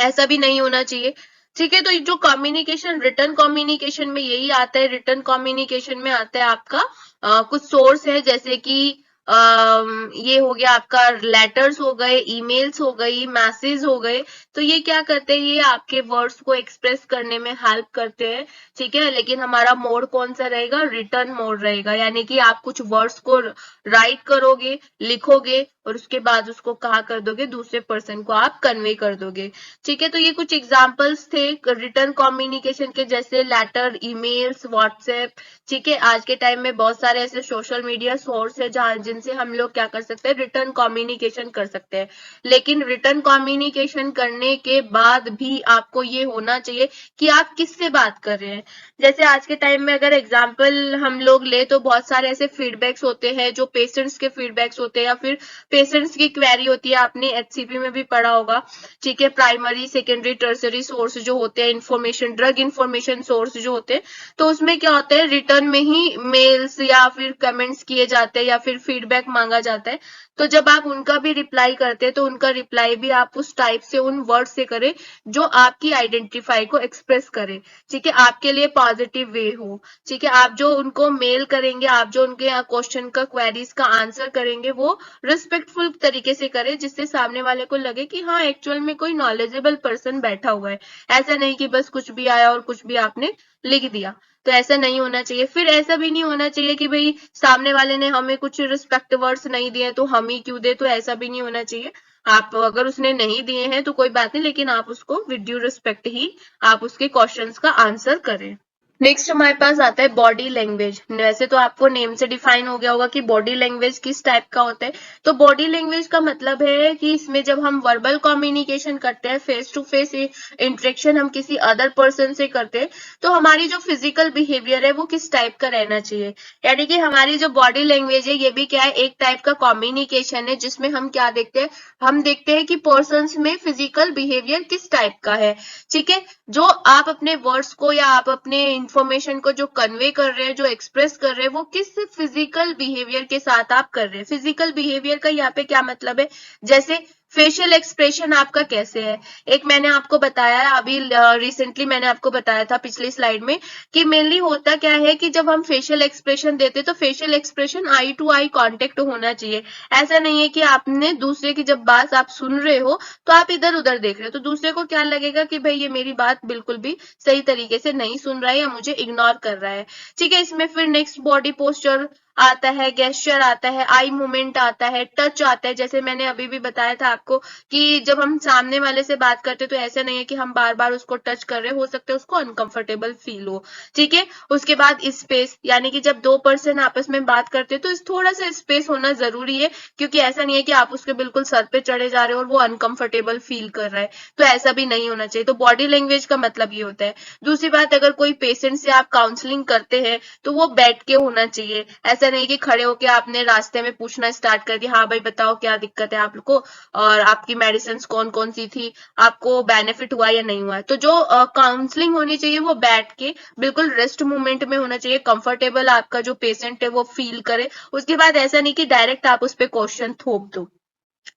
ऐसा भी नहीं होना चाहिए। ठीक है, तो जो कम्युनिकेशन, रिटर्न कम्युनिकेशन में यही आता है। रिटर्न कम्युनिकेशन में आता है आपका कुछ सोर्स है, जैसे कि ये हो गया आपका लेटर्स हो गए, ईमेल्स हो गई, मैसेज हो गए। तो ये क्या करते हैं, ये आपके वर्ड्स को एक्सप्रेस करने में हेल्प करते हैं। ठीक है, लेकिन हमारा मोड कौन सा रहेगा, रिटर्न मोड रहेगा, यानी कि आप कुछ वर्ड्स को राइट करोगे, लिखोगे और उसके बाद उसको कहा कर दोगे, दूसरे पर्सन को आप कन्वे कर दोगे। ठीक है, तो ये कुछ एग्जांपल्स थे रिटर्न कम्युनिकेशन के, जैसे लेटर, ईमेल्स, व्हाट्सएप। ठीक है, आज के टाइम में बहुत सारे ऐसे सोशल मीडिया सोर्स है जहां जिनसे हम लोग क्या कर सकते हैं, रिटर्न कम्युनिकेशन कर सकते हैं। लेकिन रिटर्न कम्युनिकेशन करने के बाद भी आपको ये होना चाहिए कि आप किससे बात कर रहे हैं। जैसे आज के टाइम में अगर एग्जाम्पल हम लोग ले, तो बहुत सारे ऐसे फीडबैक्स होते हैं जो पेशेंट्स के फीडबैक्स होते हैं, या फिर पेशेंट्स की क्वेरी होती है, आपने एचसीपी में भी पढ़ा होगा। ठीक है, प्राइमरी, सेकेंडरी, टर्सरी सोर्स जो होते हैं, इंफॉर्मेशन, ड्रग इंफॉर्मेशन सोर्स जो होते हैं, तो उसमें क्या होता है, रिटर्न में ही मेल्स या फिर कमेंट्स किए जाते हैं या फिर फीडबैक मांगा जाता है। तो जब आप उनका भी रिप्लाई करते हैं, तो उनका रिप्लाई भी आप उस टाइप से, उन वर्ड से करें जो आपकी आइडेंटिफाई को एक्सप्रेस करे। ठीक है, आपके लिए पॉजिटिव वे हो। ठीक है, आप जो उनको मेल करेंगे, आप जो उनके क्वेश्चन का, क्वेरीज का आंसर करेंगे, वो रिस्पेक्टफुल तरीके से करें, जिससे सामने वाले को लगे कि हाँ, एक्चुअल में कोई नॉलेजेबल पर्सन बैठा हुआ है। ऐसा नहीं कि बस कुछ भी आया और कुछ भी आपने लिख दिया। तो ऐसा नहीं होना चाहिए। फिर ऐसा भी नहीं होना चाहिए कि भाई सामने वाले ने हमें कुछ रिस्पेक्ट वर्ड्स नहीं दिए तो हम ही क्यों दे, तो ऐसा भी नहीं होना चाहिए। आप अगर उसने नहीं दिए हैं तो कोई बात नहीं, लेकिन आप उसको विद ड्यू रिस्पेक्ट ही आप उसके क्वेश्चंस का आंसर करें। नेक्स्ट हमारे पास आता है बॉडी लैंग्वेज। वैसे तो आपको नेम से डिफाइन हो गया होगा कि बॉडी लैंग्वेज किस टाइप का होता है। तो बॉडी लैंग्वेज का मतलब है कि इसमें जब हम वर्बल कम्युनिकेशन करते हैं, फेस टू फेस इंटरेक्शन हम किसी अदर पर्सन से करते हैं, तो हमारी जो फिजिकल बिहेवियर है वो किस टाइप का रहना चाहिए। यानी कि हमारी जो बॉडी लैंग्वेज है ये भी क्या है, एक टाइप का कम्युनिकेशन है, जिसमें हम क्या देखते हैं, हम देखते हैं कि पर्सन में फिजिकल बिहेवियर किस टाइप का है। ठीक है, जो आप अपने वर्ड्स को या आप अपने इंफॉर्मेशन को जो कन्वे कर रहे हैं, जो एक्सप्रेस कर रहे हैं, वो किस फिजिकल बिहेवियर के साथ आप कर रहे हैं। फिजिकल बिहेवियर का यहाँ पे क्या मतलब है, जैसे फेशियल एक्सप्रेशन आपका कैसे है। एक मैंने आपको बताया अभी रिसेंटली, मैंने आपको बताया था पिछली स्लाइड में कि मेनली होता क्या है कि जब हम फेशियल एक्सप्रेशन देते तो facial expression eye to eye contact होना चाहिए। ऐसा नहीं है कि आपने दूसरे की जब बात आप सुन रहे हो तो आप इधर उधर देख रहे हो, तो दूसरे को क्या लगेगा कि भाई ये मेरी बात बिल्कुल भी सही तरीके से नहीं सुन रहा है या मुझे इग्नोर कर रहा है। ठीक है, इसमें फिर नेक्स्ट बॉडी पोस्चर आता है, गेस्चर आता है, आई मूवमेंट आता है, टच आता है। जैसे मैंने अभी भी बताया था आपको कि जब हम सामने वाले से बात करते तो ऐसा नहीं है कि हम बार बार उसको टच कर रहे, हो सकते है उसको अनकंफर्टेबल फील हो। ठीक है, उसके बाद स्पेस, यानी कि जब दो पर्सन आपस में बात करते हैं तो थोड़ा सा स्पेस होना जरूरी है, क्योंकि ऐसा नहीं है कि आप उसके बिल्कुल सर पे चढ़े जा रहे हो और वो अनकंफर्टेबल फील कर रहा है, तो ऐसा भी नहीं होना चाहिए। तो बॉडी लैंग्वेज का मतलब ये होता है। दूसरी बात, अगर कोई पेशेंट से आप काउंसलिंग करते हैं तो वो बैठ के होना चाहिए। ऐसा नहीं कि खड़े होके आपने रास्ते में पूछना स्टार्ट कर दिया, हाँ भाई बताओ क्या दिक्कत है आपको और आपकी मेडिसिन कौन कौन सी थी, आपको बेनिफिट हुआ या नहीं हुआ। तो जो काउंसलिंग होनी चाहिए वो बैठ के बिल्कुल रेस्ट मूवमेंट में होना चाहिए, कंफर्टेबल आपका जो पेशेंट है वो फील करे। उसके बाद ऐसा नहीं कि डायरेक्ट आप उस पर क्वेश्चन थोप दो,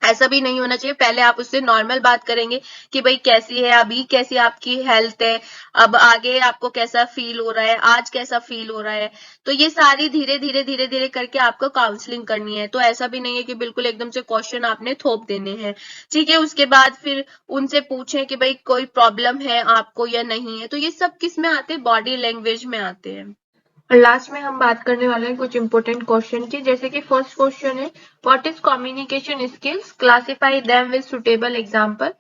ऐसा भी नहीं होना चाहिए। पहले आप उससे नॉर्मल बात करेंगे कि भाई कैसी है अभी, कैसी आपकी हेल्थ है, अब आगे आपको कैसा फील हो रहा है, आज कैसा फील हो रहा है। तो ये सारी धीरे धीरे धीरे धीरे करके आपको काउंसलिंग करनी है। तो ऐसा भी नहीं है कि बिल्कुल एकदम से क्वेश्चन आपने थोप देने हैं। ठीक है, उसके बाद फिर उनसे पूछें कि भाई कोई प्रॉब्लम है आपको या नहीं है। तो ये सब किस में आते हैं, बॉडी लैंग्वेज में आते हैं। और लास्ट में हम बात करने वाले हैं कुछ इंपॉर्टेंट क्वेश्चन की, जैसे कि फर्स्ट क्वेश्चन है what is communication skills, classify them with suitable example.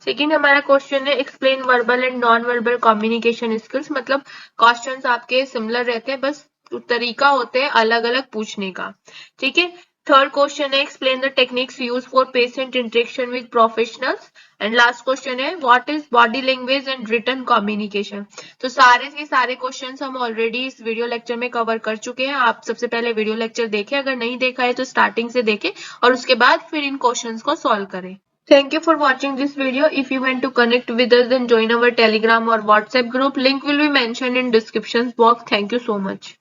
Second हमारा क्वेश्चन है explain verbal and non verbal communication skills, मतलब क्वेश्चंस आपके सिमिलर रहते हैं, बस तरीका होते हैं अलग अलग पूछने का। ठीक है, थर्ड क्वेश्चन है explain the techniques use for patient interaction with professionals. And last question है what is body language and written communication. तो सारे के सारे क्वेश्चंस हम ऑलरेडी इस वीडियो लेक्चर में कवर कर चुके हैं। आप सबसे पहले वीडियो लेक्चर देखें, अगर नहीं देखा है तो स्टार्टिंग से देखें और उसके बाद फिर इन क्वेश्चंस को सॉल्व करें। Thank you for watching this video. If you want to connect with us, then join our Telegram or WhatsApp group. Link will be mentioned in description box. Thank you so much.